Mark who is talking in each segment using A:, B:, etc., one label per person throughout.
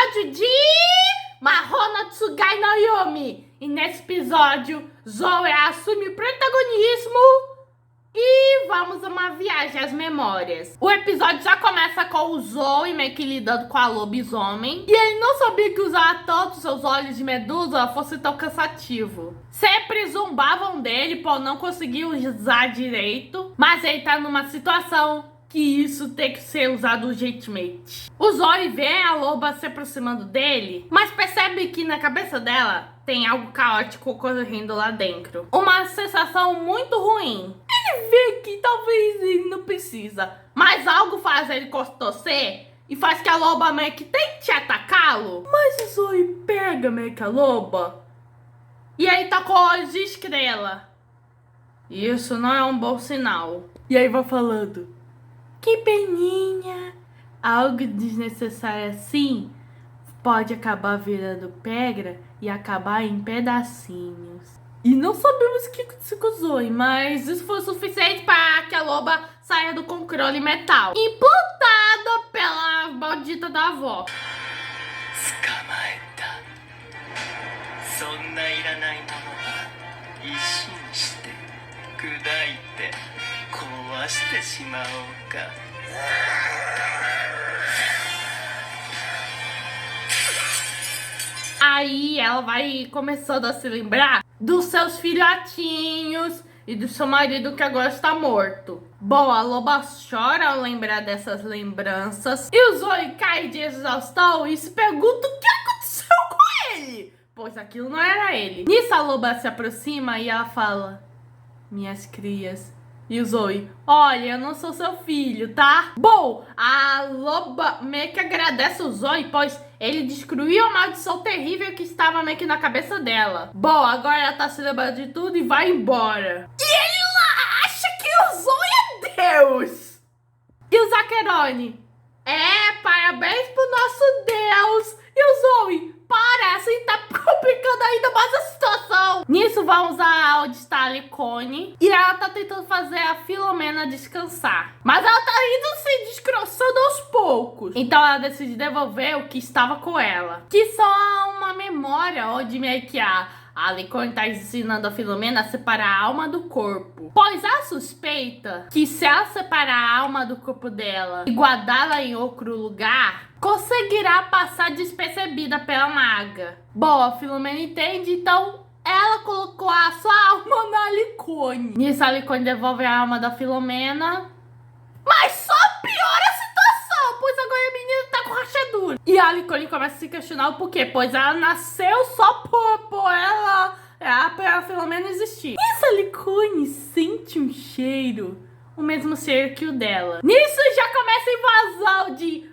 A: episódio de Mahou Tsugai no Yumi. E nesse episódio, Zoe assume o protagonismo e vamos a uma viagem às memórias. O episódio já começa com o Zoe meio que lidando com a lobisomem. E ele não sabia que usar tanto seus olhos de medusa fosse tão cansativo. Sempre zombavam dele por não conseguir usar direito. Mas ele tá numa situação que isso tem que ser usado urgentemente. O Zoe vê a loba se aproximando dele, mas percebe que na cabeça dela tem algo caótico ocorrendo lá dentro. Uma sensação muito ruim. Ele vê que talvez ele não precisa, mas algo faz ele torcer e faz que a loba meio que tente atacá-lo. Mas o Zoe pega meio que a loba e aí tá com olhos de estrela. Isso não é um bom sinal. E aí vai falando: que peninha, algo desnecessário assim pode acabar virando pedra e acabar em pedacinhos. E não sabemos o que aconteceu com o Zoe, mas isso foi o suficiente para que a loba saia do controle metal, implantada pela maldita da avó. Aí ela vai começando a se lembrar dos seus filhotinhos e do seu marido que agora está morto. Bom, a loba chora ao lembrar dessas lembranças e o Zoe cai de exaustão e se pergunta o que aconteceu com ele, pois aquilo não era ele. Nisso a loba se aproxima e ela fala: minhas crias. E o Zoe: olha, eu não sou seu filho, tá? Bom, a loba meio que agradece o Zoe, pois ele destruiu a maldição terrível que estava meio que na cabeça dela. Bom, agora ela tá se lembrando de tudo e vai embora. E ele lá acha que o Zoe é Deus. E o Zacheroni: parabéns pro nosso Deus. E o Zoe: parece que tá complicando ainda mais a situação. Nisso vamos aonde está a Licone e ela tá tentando fazer a Filomena descansar, mas ela tá indo se desgrossando aos poucos. Então ela decide devolver o que estava com ela, que só uma memória onde meio que a Licone tá ensinando a Filomena a separar a alma do corpo, pois ela suspeita que se ela separar a alma do corpo dela e guardá-la em outro lugar, conseguirá passar despercebida pela maga. Bom, a Filomena entende, então ela colocou a sua alma na Licone. Nisso a Licone devolve a alma da Filomena, mas só piora a situação, pois agora a menina tá com rachadura. E a Licone começa a se questionar o porquê, pois ela nasceu só por ela, pra Filomena existir. Nisso a Licone sente um cheiro, o mesmo cheiro que o dela. Nisso já começa a invasão de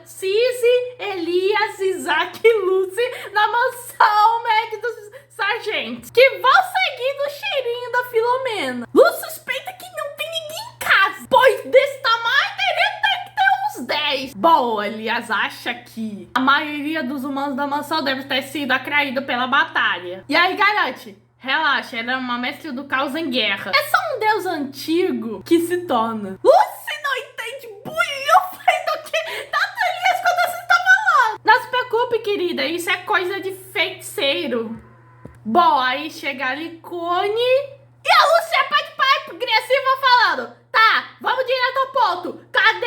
A: Cizzy, Elias, Isaac e Lucy na mansão Meg dos sargentos, que vão seguindo o cheirinho da Filomena. Lucy suspeita que não tem ninguém em casa, pois desse tamanho teria que ter uns 10. Bom, Elias acha que a maioria dos humanos da mansão deve ter sido atraído pela batalha. E aí garante: relaxa, ela é uma mestre do caos em guerra. É só um deus antigo que se torna. Lucy não entende bulhufas do que tanto Elias quanto você tá falando. Não se preocupe, querida, isso é coisa de feiticeiro. Bom, aí chega a Licone e a Lucy é pá de pai agressiva falando: tá, vamos direto ao ponto. Cadê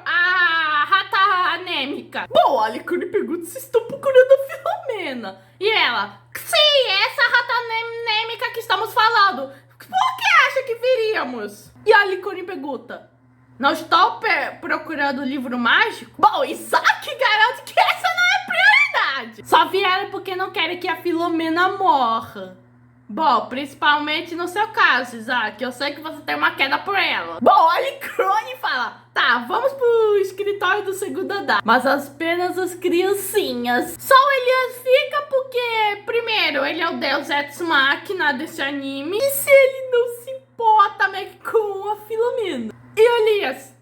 A: a rata anêmica? Bom, a Licone pergunta se estão procurando a Filomena. E ela: sim, essa rata anêmica que estamos falando. Por que acha que viríamos? E a Licone pergunta: não estou procurando o livro mágico? Bom, Isaac garante que essa não é prioridade. Só vieram porque não querem que a Filomena morra. Bom, principalmente no seu caso, Isaac. Eu sei que você tem uma queda por ela. Bom, a Licone fala: tá, vamos pro escritório do segundo andar, mas apenas as criancinhas. Só o Elias fica porque, primeiro, ele é o deus ex machina desse anime, e se ele não se importa meio que com a Filomena. E o Elias: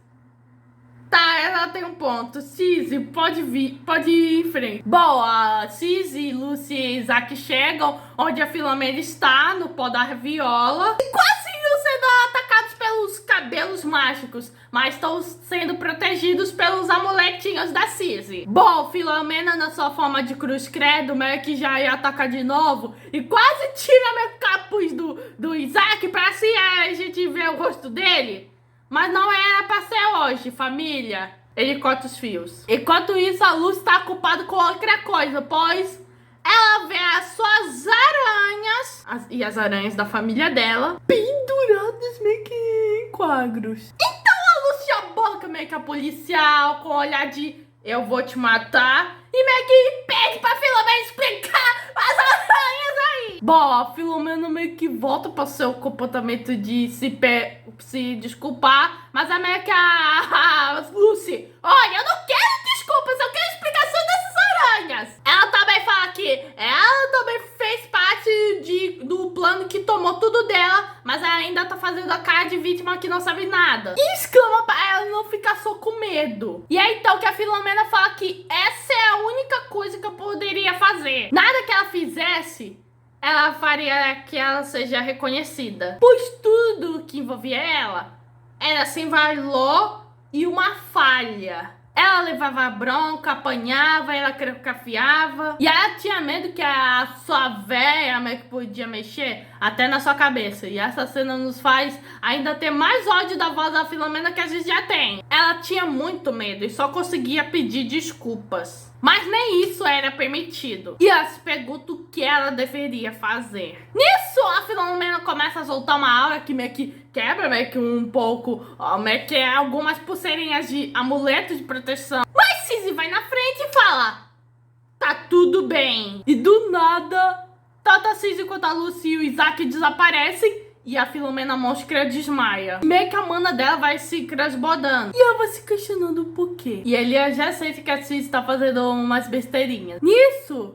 A: tá, ela tem um ponto. Cizzy, pode ir em frente. Bom, a Cizzy, Lucy e Isaac chegam onde a Filomena está, no pó da viola, e quase iam sendo atacados pelo os cabelos mágicos, mas estão sendo protegidos pelos amuletinhos da Sisi. Bom, Filomena, na sua forma de cruz credo, meio que já ia atacar de novo e quase tira meu capuz do Isaac pra assim a gente ver o rosto dele. Mas não era pra ser hoje, família. Ele corta os fios. Enquanto isso, a Luz tá ocupada com outra coisa, pois ela vê as suas aranhas e as aranhas da família dela penduradas meio que em quadros. Então a Luz já banca meio que a policial com o olhar de eu vou te matar e meio que pede pra Filomena explicar as aranhas aí. Bom, a Filomena meio que volta para o seu comportamento de se desculpar, mas é meio que a Lucy, olha, eu não quero desculpas, eu quero explicação dessas aranhas. Ela também fala que ela também fez parte do plano que tomou tudo dela, mas ela ainda tá fazendo a cara de vítima que não sabe nada. E exclama pra ela não ficar só com medo. E é então que a Filomena fala que essa é a única coisa que eu poderia fazer. Nada que ela fizesse, ela faria que ela seja reconhecida. Pois tudo que envolvia ela era sem valor e uma falha. Ela levava bronca, apanhava, ela cafiava. E ela tinha medo que a sua véia meio que podia mexer até na sua cabeça. E essa cena nos faz ainda ter mais ódio da voz da Filomena que a gente já tem. Ela tinha muito medo e só conseguia pedir desculpas. Mas nem isso era permitido. E ela se pergunta o que ela deveria fazer. Nisso, a Filomena começa a soltar uma aura que meio que quebra meio que um pouco, meio que algumas pulseirinhas de amuleto de proteção. Mas Sisi vai na frente e fala, tá tudo bem. E do nada, tanto a Sisi quanto a Lucy e o Isaac desaparecem. E a Filomena monstra desmaia. Meio que a mana dela vai se transbordando. E ela vai se questionando o porquê. E ele já sente que a Cis tá fazendo umas besteirinhas. Nisso,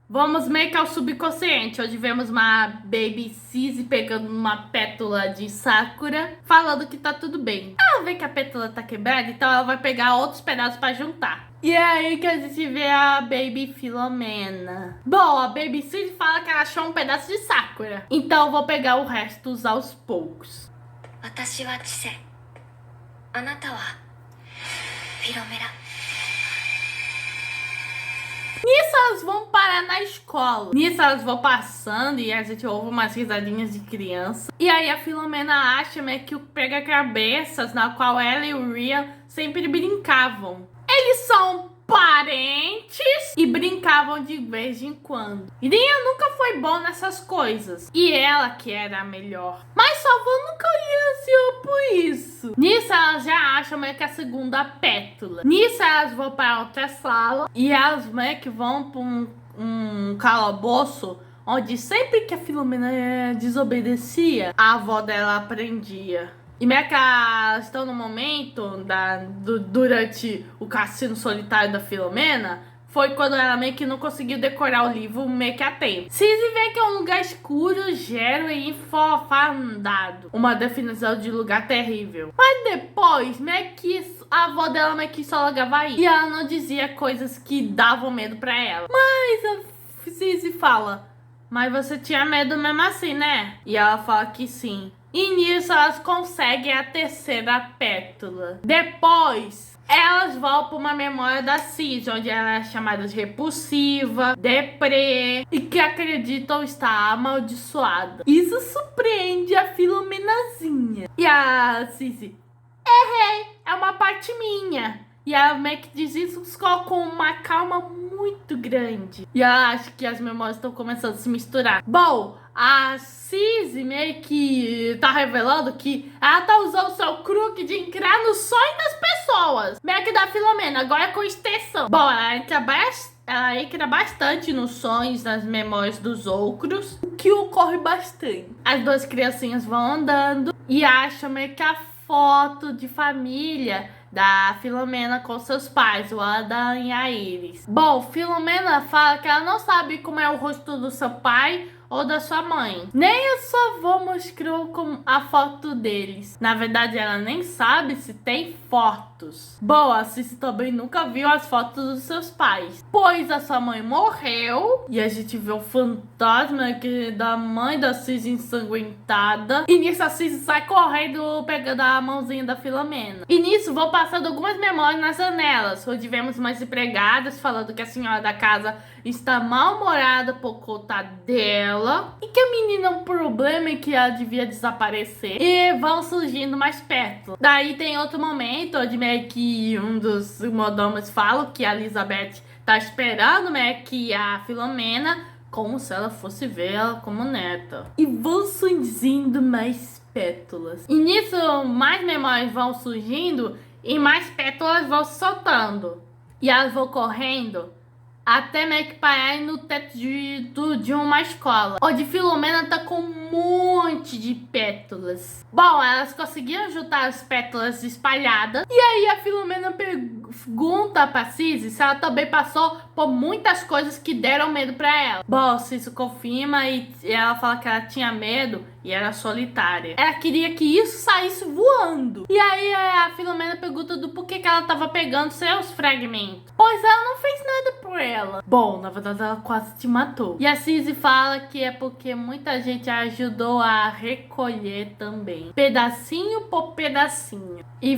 A: vamos meio que ao subconsciente, onde vemos uma Baby Cis pegando uma pétala de Sakura, falando que tá tudo bem. Ela vê que a pétala tá quebrada, então ela vai pegar outros pedaços pra juntar. E é aí que a gente vê a Baby Filomena. Bom, a Baby Cis fala que ela achou um pedaço de Sakura. Então eu vou pegar o resto aos poucos. Nisso elas vão parar na escola. Nisso elas vão passando e a gente ouve umas risadinhas de criança. E aí a Filomena acha meio que o pega-cabeças na qual ela e o Rian sempre brincavam. Eles são parentes e brincavam de vez em quando. E Rian nunca foi bom nessas coisas. E ela que era a melhor. Mas sua avó nunca ia ansiou por isso. Nisso elas já acham meio que a segunda pétala. Nisso elas vão para outra sala. E elas meio que vão para um calabouço onde sempre que a Filomena desobedecia, a avó dela aprendia. E meio que elas estão no momento durante o cassino solitário da Filomena, foi quando ela meio que não conseguiu decorar o livro meio que a tempo. Sisi vê que é um lugar escuro, gero e infofandado. Uma definição de lugar terrível. Mas depois, meio que a avó dela meio que só largava aí. E ela não dizia coisas que davam medo pra ela. Mas a Sisi fala, mas você tinha medo mesmo assim, né? E ela fala que sim. E nisso elas conseguem a terceira pétala. Depois, elas vão para uma memória da Cis, onde ela é chamada de repulsiva, deprê e que acreditam estar amaldiçoada. Isso surpreende a Filomenazinha. E a Cis, errei, é uma parte minha. E ela meio que diz isso com uma calma muito grande. E ela acha que as memórias estão começando a se misturar. Bom, a Sisi meio que tá revelando que ela tá usando seu truque de entrar no sonho das pessoas. Meio que da Filomena, agora com extensão. Bom, ela entra bastante nos sonhos, nas memórias dos outros, o que ocorre bastante. As duas criancinhas vão andando e acham meio que a foto de família da Filomena com seus pais, o Adam e a Iris. Bom, Filomena fala que ela não sabe como é o rosto do seu pai ou da sua mãe. Nem a sua avó mostrou a foto deles. Na verdade, ela nem sabe se tem fotos. Bom, a Cici também nunca viu as fotos dos seus pais, pois a sua mãe morreu e a gente vê o fantasma da mãe da Cici ensanguentada. E nisso a Cici sai correndo pegando a mãozinha da Filomena. E nisso vão passando algumas memórias nas janelas, onde vemos umas empregadas falando que a senhora da casa está mal-humorada por conta dela e que a menina é um problema e que ela devia desaparecer. E vão surgindo mais perto. Daí tem outro momento onde meio que um dos mordomos fala que a Elizabeth tá esperando meio que a Filomena, como se ela fosse vê-la como neta. E vão surgindo mais pétalas. E nisso mais memórias vão surgindo e mais pétalas vão se soltando. E elas vão correndo até meio que parar no teto de uma escola, onde Filomena tá com um monte de pétalas. Bom, elas conseguiram juntar as pétalas espalhadas. E aí a Filomena pergunta pra Cici se ela também passou por muitas coisas que deram medo pra ela. Bom, Cici confirma e ela fala que ela tinha medo e era solitária. Ela queria que isso saísse voando. E aí a Filomena pergunta do porquê que ela tava pegando seus fragmentos. Pois ela não fez nada por ela. Bom, na verdade ela quase te matou. E a Cici fala que é porque muita gente a ajudou a recolher também, pedacinho por pedacinho. E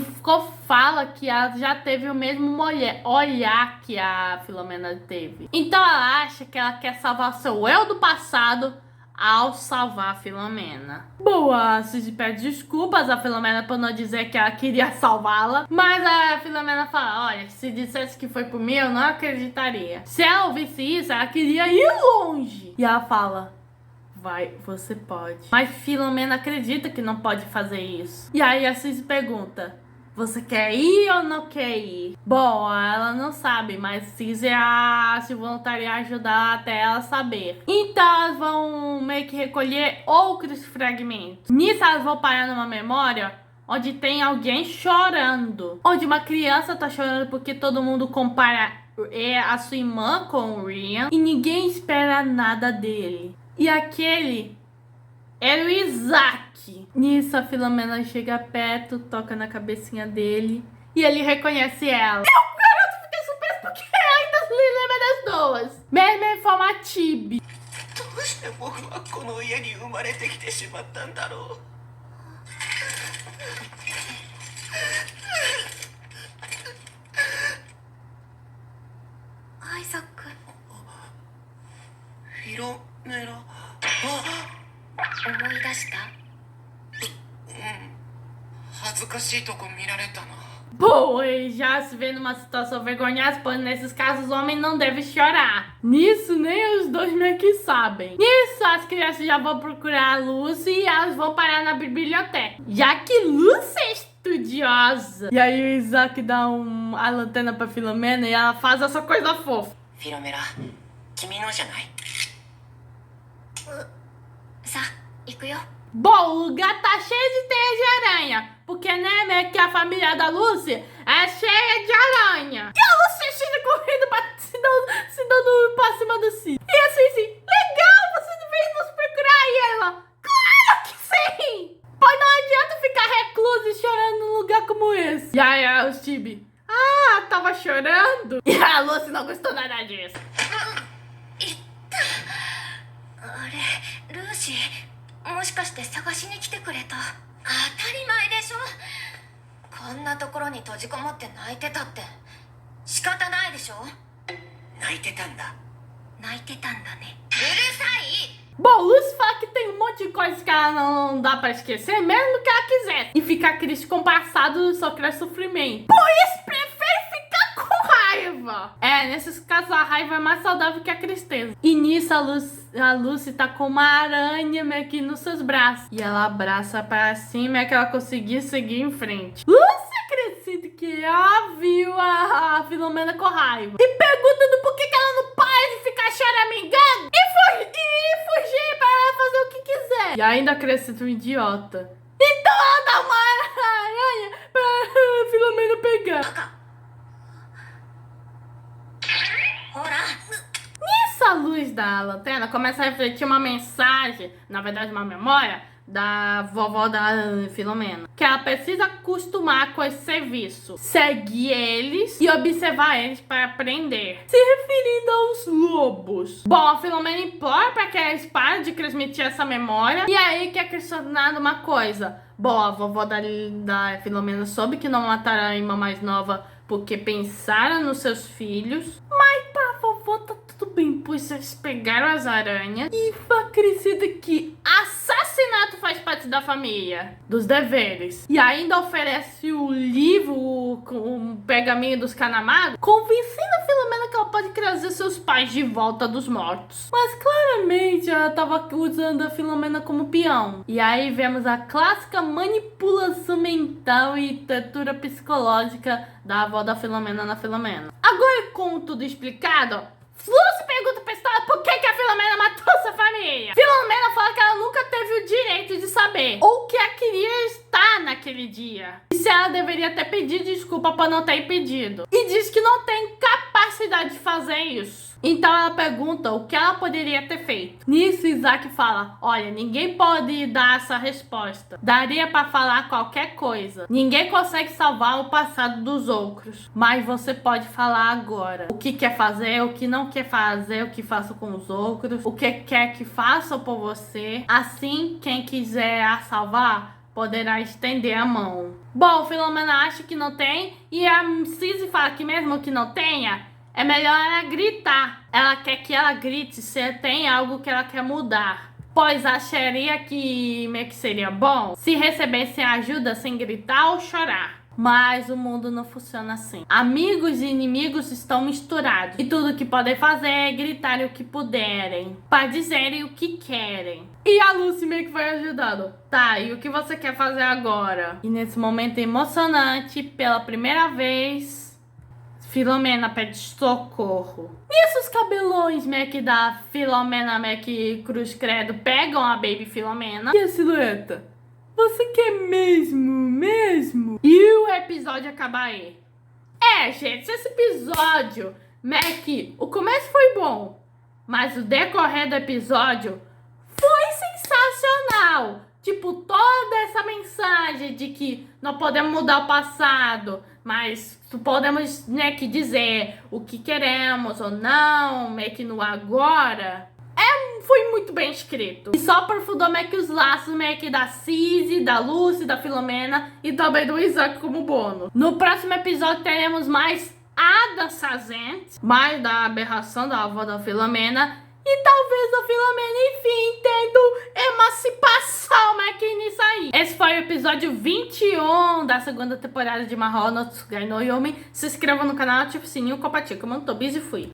A: fala que ela já teve o mesmo olhar que a Filomena teve. Então ela acha que ela quer salvar seu eu do passado ao salvar a Filomena. Boa, a Cici pede desculpas a Filomena por não dizer que ela queria salvá-la, mas a Filomena fala, olha, se dissesse que foi por mim, eu não acreditaria. Se ela ouvisse isso, ela queria ir longe. E ela fala, vai, você pode. Mas Filomena acredita que não pode fazer isso. E aí a Cici pergunta, você quer ir ou não quer ir? Bom, ela não sabe, mas Cici se voluntaria a ajudar até ela saber. Então elas vão meio que recolher outros fragmentos. Nisso elas vão parar numa memória onde tem alguém chorando. Onde uma criança tá chorando porque todo mundo compara a sua irmã com o Ryan e ninguém espera nada dele. E aquele era o Isaac. Nisso a Filomena chega perto, toca na cabecinha dele e ele reconhece ela. E o garoto fica surpreso porque ainda se lembra das duas. Mesmo em forma Tibi.
B: Isaac. Filomena. 思い出した？恥ずかしいとこ見られたな。
A: Bom, e já se vê numa situação vergonhosa, pois nesses casos o homem não deve chorar. Nisso, nem os dois meio que sabem. Nisso, as crianças já vão procurar a Lucy e elas vão parar na biblioteca, já que Lucy é estudiosa. E aí o Isaac dá a lanterna pra Filomena e ela faz essa coisa fofa.
B: Filomena, 君のじゃない？さあ、行くよ。
A: Bom, o lugar tá cheio de teia de aranha, porque né, meio que a família da Lucy é cheia de aranha. E a Lucy chega correndo se dando pra cima do Cici. E assim, legal, você veio nos procurar. E ela, claro que sim! Pois não adianta ficar recluso e chorando num lugar como esse. E aí o Tibi, tava chorando? E a Lucy não gostou nada disso.
B: あれ、ルーシー、もしかして探しに来てくれた？当たり前でしょ。こんなところに閉じこもって泣いてたって仕方ないでしょ。泣いてたんだ。泣いてたんだね。うるさい。
A: Bom, Lucy fala que tem um monte de coisas que ela não dá pra esquecer, mesmo que ela quisesse. E ficar triste com o passado só cria sofrimento. Por isso, prefere ficar com raiva. É, nesses casos a raiva é mais saudável que a tristeza. E nisso a Lucy tá com uma aranha meio que nos seus braços. E ela abraça pra cima e que ela conseguir seguir em frente. Lucy acredita que ela viu a Filomena com raiva. E pergunta do porquê que ela não para de ficar choramingando. E fugir pra ela fazer o que quiser. E ainda acrescenta um idiota. Então ela dá uma aranha pra Filomena pegar.
B: ほら。
A: Nisso a luz da lanterna começa a refletir uma mensagem, na verdade uma memória, da vovó da Filomena, que ela precisa acostumar com esse serviço, seguir eles e observar eles para aprender, se referindo aos lobos. Bom, a Filomena implora para que eles parem de transmitir essa memória, e aí que é questionado uma coisa. Bom, a vovó da Filomena soube que não mataram a irmã mais nova porque pensaram nos seus filhos, mas pra vovó tá tudo bem, pois eles pegaram as aranhas e foi acrescida que assassinato faz parte da família, dos deveres. E ainda oferece o livro com o pergaminho dos Kanamaru, convencendo a Filomena que ela pode trazer seus pais de volta dos mortos. Mas claramente ela tava usando a Filomena como peão. E aí vemos a clássica manipulação mental e tortura psicológica da avó da Filomena na Filomena. Agora, com tudo explicado, Lucy pergunta pra história por que a Filomena matou sua família. Filomena fala que ela nunca teve o direito de saber, ou que ela queria estar naquele dia, e se ela deveria ter pedido desculpa por não ter impedido. E diz que não tem capacidade de fazer isso. Então ela pergunta o que ela poderia ter feito. Nisso Isaac fala, olha, ninguém pode dar essa resposta. Daria pra falar qualquer coisa. Ninguém consegue salvar o passado dos outros. Mas você pode falar agora. O que quer fazer, o que não quer fazer, o que faço com os outros. O que quer que façam por você. Assim, quem quiser a salvar poderá estender a mão. Bom, Filomena acha que não tem. E a Cissy fala que mesmo que não tenha, é melhor ela gritar. Ela quer que ela grite se tem algo que ela quer mudar. Pois acharia que meio que seria bom se recebesse ajuda sem gritar ou chorar. Mas o mundo não funciona assim. Amigos e inimigos estão misturados. E tudo que podem fazer é gritar o que puderem, para dizerem o que querem. E a Lucy meio que foi ajudando. Tá, e o que você quer fazer agora? E nesse momento emocionante, pela primeira vez, Filomena pede socorro. Nisso os cabelões meio que da Filomena meio que cruz credo pegam a Baby Filomena. E a silhueta? Você quer mesmo? E o episódio acaba aí. Gente, esse episódio, o começo foi bom, mas o decorrer do episódio foi sensacional. Tipo, toda essa mensagem de que não podemos mudar o passado, mas podemos, né, que dizer o que queremos ou não, meio que no agora, foi muito bem escrito. E só aprofundou meio que os laços meio que da Cissy, da Lucy, da Filomena e também do Isaac como bônus. No próximo episódio teremos mais Ada Sazent, mais da aberração da avó da Filomena. E talvez a Filomena, enfim, tendo emancipação meio que nisso aí. Esse foi o episódio 21 da segunda temporada de Mahou no Tsugai no Yomi. Se inscreva no canal, ative o sininho, compartilhe, como eu tô busy, fui.